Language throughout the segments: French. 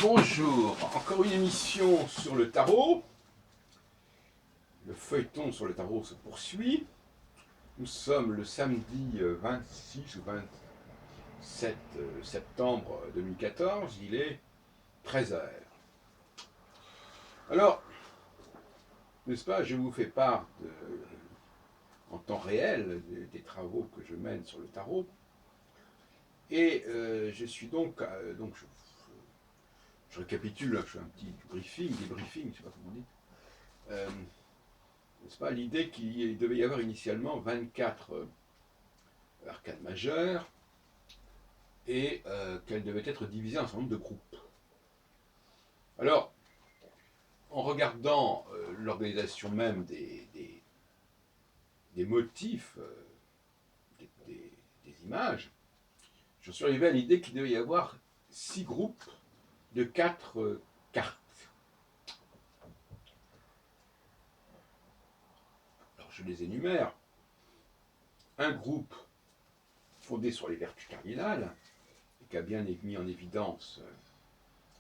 Bonjour, encore une émission sur le tarot. Le feuilleton sur le tarot se poursuit. Nous sommes le samedi 26 ou 27 septembre 2014, il est 13 h. Alors, n'est-ce pas, je vous fais part en temps réel des travaux que je mène sur le tarot. Et je suis donc je récapitule, je fais un petit débriefing, je sais pas comment on dit. N'est-ce pas, l'idée qu'il devait y avoir initialement 24 arcanes majeures et qu'elles devaient être divisées en un certain nombre de groupes. Alors, en regardant l'organisation même des motifs, des images, je suis arrivé à l'idée qu'il devait y avoir 6 groupes de 4 cartes. Alors, je les énumère. Un groupe fondé sur les vertus cardinales, et qui a bien mis en évidence,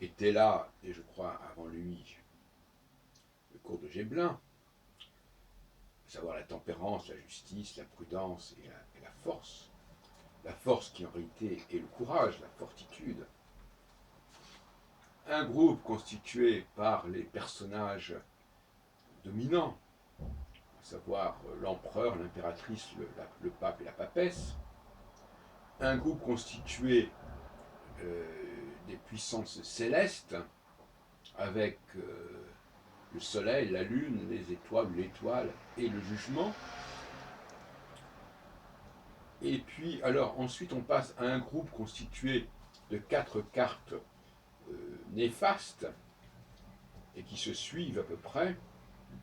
était là, et je crois avant lui, le cours de Gébelin, à savoir la tempérance, la justice, la prudence et la force. La force qui en réalité est le courage, la fortitude. Un groupe constitué par les personnages dominants, à savoir l'empereur, l'impératrice, le pape et la papesse. Un groupe constitué des puissances célestes, avec le soleil, la lune, les étoiles, l'étoile et le jugement. Et puis, alors, ensuite, on passe à un groupe constitué de 4 cartes néfastes et qui se suivent à peu près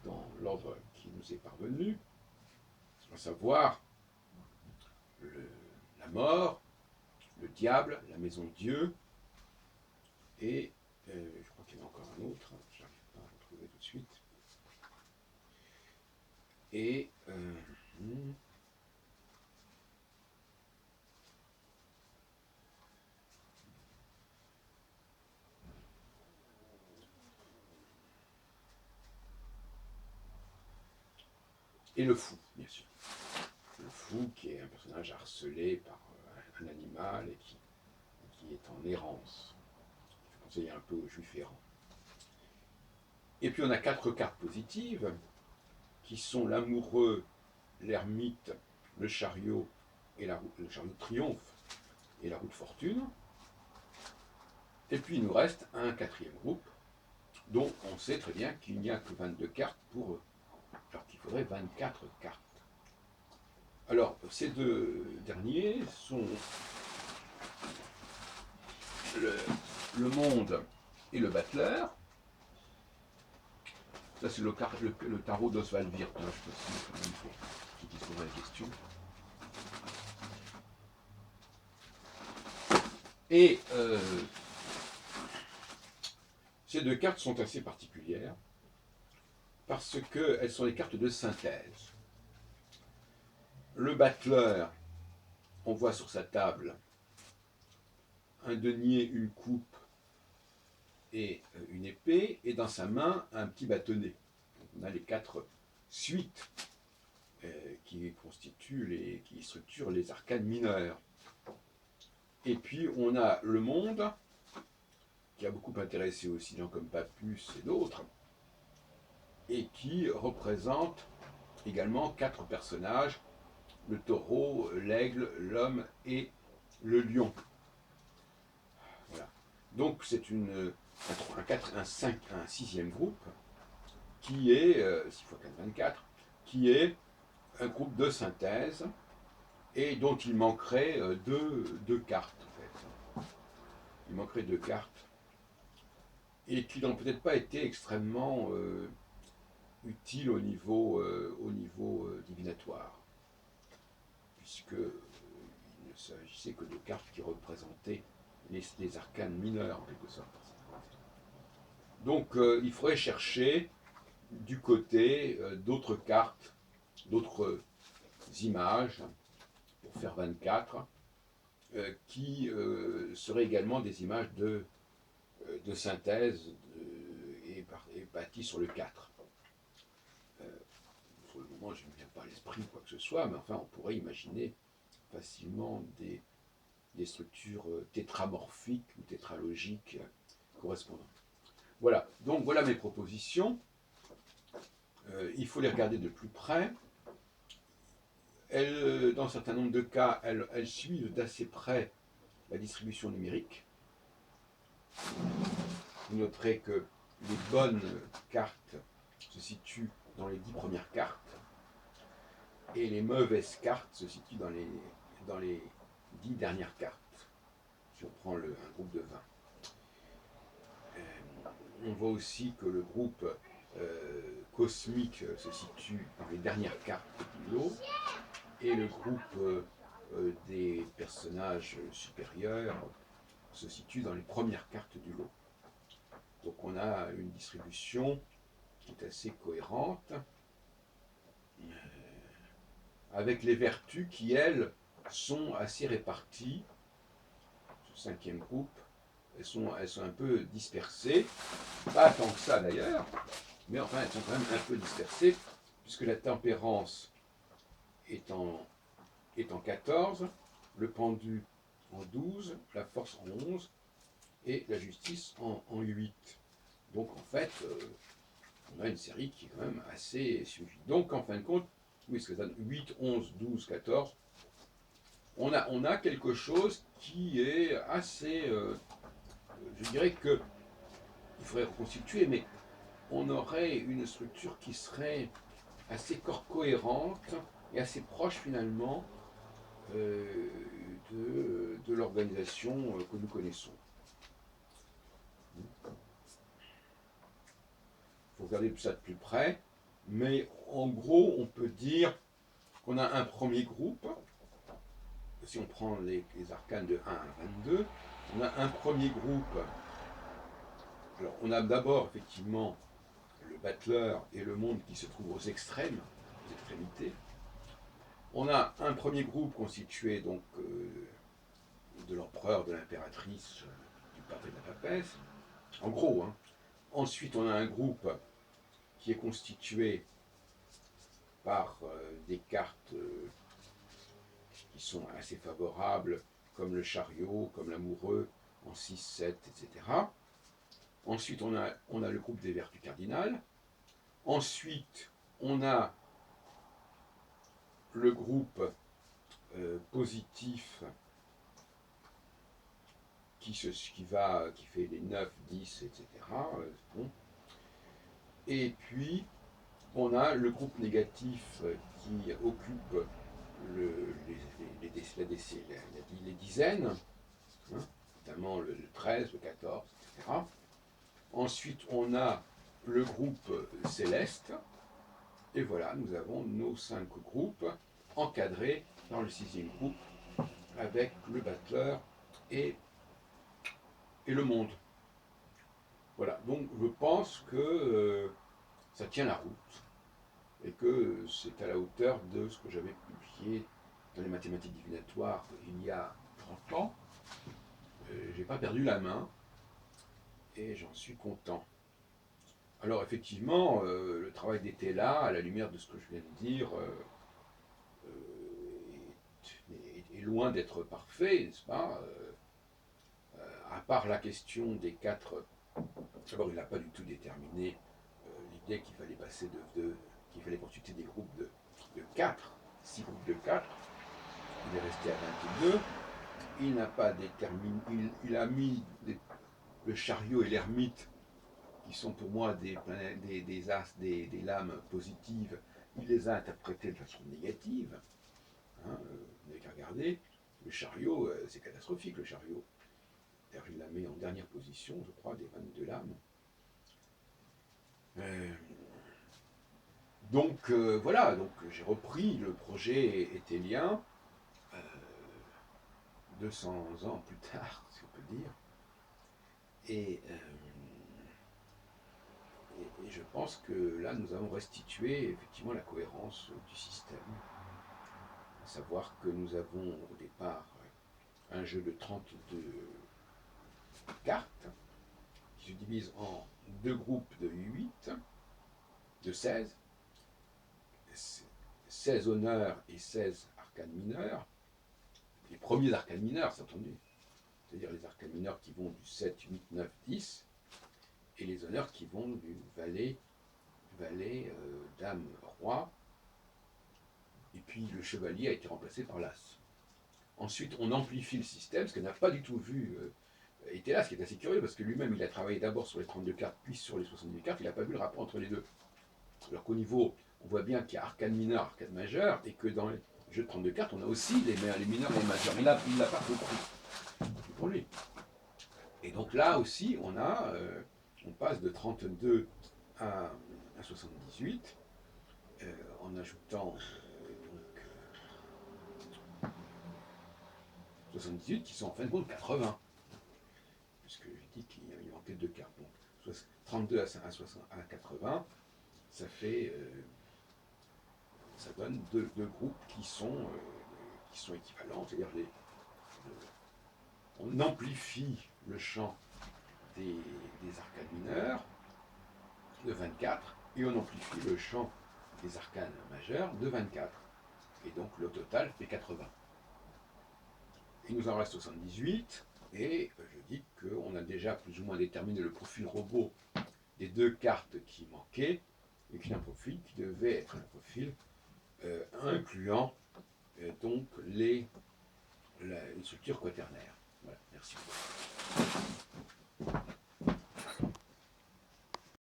dans l'ordre qui nous est parvenu, à savoir la mort, le diable, la maison de Dieu, et je crois qu'il y en a encore un autre, je n'arrive pas à le retrouver tout de suite, et le fou, bien sûr. Le fou qui est un personnage harcelé par un animal et qui est en errance. Il fait conseiller un peu aux juifs errants. Et puis on a 4 cartes positives qui sont l'amoureux, l'ermite, le chariot et le chariot de triomphe et la roue de fortune. Et puis il nous reste un 4e groupe dont on sait très bien qu'il n'y a que 22 cartes pour eux, alors qu'il faudrait 24 cartes. Alors, ces deux derniers sont le monde et le battleur. Ça, c'est le tarot d'Oswald Wirth. Je précise quand même pour ceux qui se posent la question. Et ces deux cartes sont assez particulières parce qu'elles sont des cartes de synthèse. Le battleur, on voit sur sa table un denier, une coupe et une épée, et dans sa main un petit bâtonnet. Donc on a les 4 suites qui constituent qui structurent les arcanes mineures. Et puis on a le monde, qui a beaucoup intéressé aussi des gens comme Papus et d'autres, et qui représente également 4 personnages, le taureau, l'aigle, l'homme et le lion. Voilà. Donc c'est un 6e groupe qui est, 6 x 4, 24, qui est un groupe de synthèse et dont il manquerait deux cartes en fait. Il manquerait 2 cartes et qui n'ont peut-être pas été extrêmement utiles au niveau divinatoire, puisque il ne s'agissait que de cartes qui représentaient les arcanes mineures en quelque sorte. Donc il faudrait chercher du côté d'autres cartes, d'autres images, pour faire 24, qui seraient également des images de de synthèse est bâti sur le 4. Pour le moment, je ne me viens pas à l'esprit quoi que ce soit, mais enfin, on pourrait imaginer facilement des structures tétramorphiques ou tétralogiques correspondantes. Voilà, donc voilà mes propositions. Il faut les regarder de plus près. Dans un certain nombre de cas, elles suivent d'assez près la distribution numérique. Vous noterez que les bonnes cartes se situent dans les 10 premières cartes et les mauvaises cartes se situent dans les 10 dernières cartes, si on prend un groupe de 20. On voit aussi que le groupe cosmique se situe dans les dernières cartes du lot et le groupe des personnages supérieurs se situe dans les premières cartes du lot. Donc on a une distribution qui est assez cohérente, avec les vertus qui, elles, sont assez réparties. Ce 5e groupe, elles sont un peu dispersées, pas tant que ça d'ailleurs, mais enfin elles sont quand même un peu dispersées, puisque la tempérance est en 14, le pendu en 12, la force en 11, et la justice en 8. Donc en fait, on a une série qui est quand même assez suivie. Donc en fin de compte, oui, ce que ça donne 8, 11, 12, 14, on a quelque chose qui est assez, je dirais que il faudrait reconstituer, mais on aurait une structure qui serait assez cohérente et assez proche finalement de l'organisation que nous connaissons. Il faut regarder ça de plus près, mais en gros, on peut dire qu'on a un premier groupe. Si on prend les arcanes de 1 à 22, on a un premier groupe. Alors, on a d'abord effectivement le battleur et le monde qui se trouvent aux extrêmes, aux extrémités. On a un premier groupe constitué donc de l'empereur, de l'impératrice, du pape et de la papesse, en gros. Hein. Ensuite, on a un groupe qui est constitué par des cartes qui sont assez favorables, comme le chariot, comme l'amoureux, en 6, 7, etc. Ensuite, on a le groupe des vertus cardinales. Ensuite, on a le groupe positif qui fait les 9, 10, etc. Bon. Et puis, on a le groupe négatif qui occupe les dizaines, hein, notamment le 13, le 14, etc. Ensuite, on a le groupe céleste, et voilà, nous avons nos 5 groupes encadrés dans le 6e groupe avec le battleur et le monde. Voilà, donc je pense que ça tient la route et que c'est à la hauteur de ce que j'avais publié dans les mathématiques divinatoires il y a 30 ans. J'ai pas perdu la main et j'en suis content. Alors effectivement, le travail d'été là, à la lumière de ce que je viens de dire, est loin d'être parfait, n'est-ce pas à part la question des 4. D'abord, il n'a pas du tout déterminé l'idée qu'il fallait passer qu'il fallait constituer des groupes de 4, 6 groupes de 4. Il est resté à 22. Il n'a pas déterminé, il a mis le chariot et l'ermite, qui sont pour moi des lames positives, il les a interprétées de façon négative. Hein, vous n'avez qu'à regarder. Le chariot, c'est catastrophique, le chariot. D'ailleurs, il la met en dernière position, je crois, des 22 lames. Donc voilà, donc j'ai repris le projet éthélien 200 ans plus tard, si on peut dire. Et je pense que là, nous avons restitué effectivement la cohérence du système. À savoir que nous avons au départ un jeu de 32 cartes, qui se divise en deux groupes de 8, de 16, 16 honneurs et 16 arcanes mineurs. Les premiers arcanes mineurs, c'est entendu, c'est-à-dire les arcanes mineurs qui vont du 7, 8, 9, 10, et les honneurs qui vont du valet, dame, roi, et puis le chevalier a été remplacé par l'as. Ensuite, on amplifie le système, ce qu'on n'a pas du tout vu était là, ce qui est assez curieux, parce que lui-même, il a travaillé d'abord sur les 32 cartes, puis sur les 78 cartes, il n'a pas vu le rapport entre les deux. Alors qu'au niveau, on voit bien qu'il y a arcane mineur, arcane majeur, et que dans les jeux de 32 cartes, on a aussi les mineurs et les majeurs. Mais là, il ne l'a pas compris. C'est pour lui. Et donc là aussi, on passe de 32 à 78, en ajoutant 78 qui sont en fin de compte 80. Puisque j'ai dit qu'il manquait 2 cartes. Donc 32 à 80, ça fait. Ça donne deux groupes qui sont équivalents, c'est-à-dire on amplifie le champ des arcanes mineurs de 24 et on amplifie le champ des arcanes majeurs de 24. Et donc le total fait 80. Il nous en reste 78 et je dis qu'on a déjà plus ou moins déterminé le profil robot des deux cartes qui manquaient et qui est un profil qui devait être un profil incluant donc les structures quaternaires. Voilà, merci.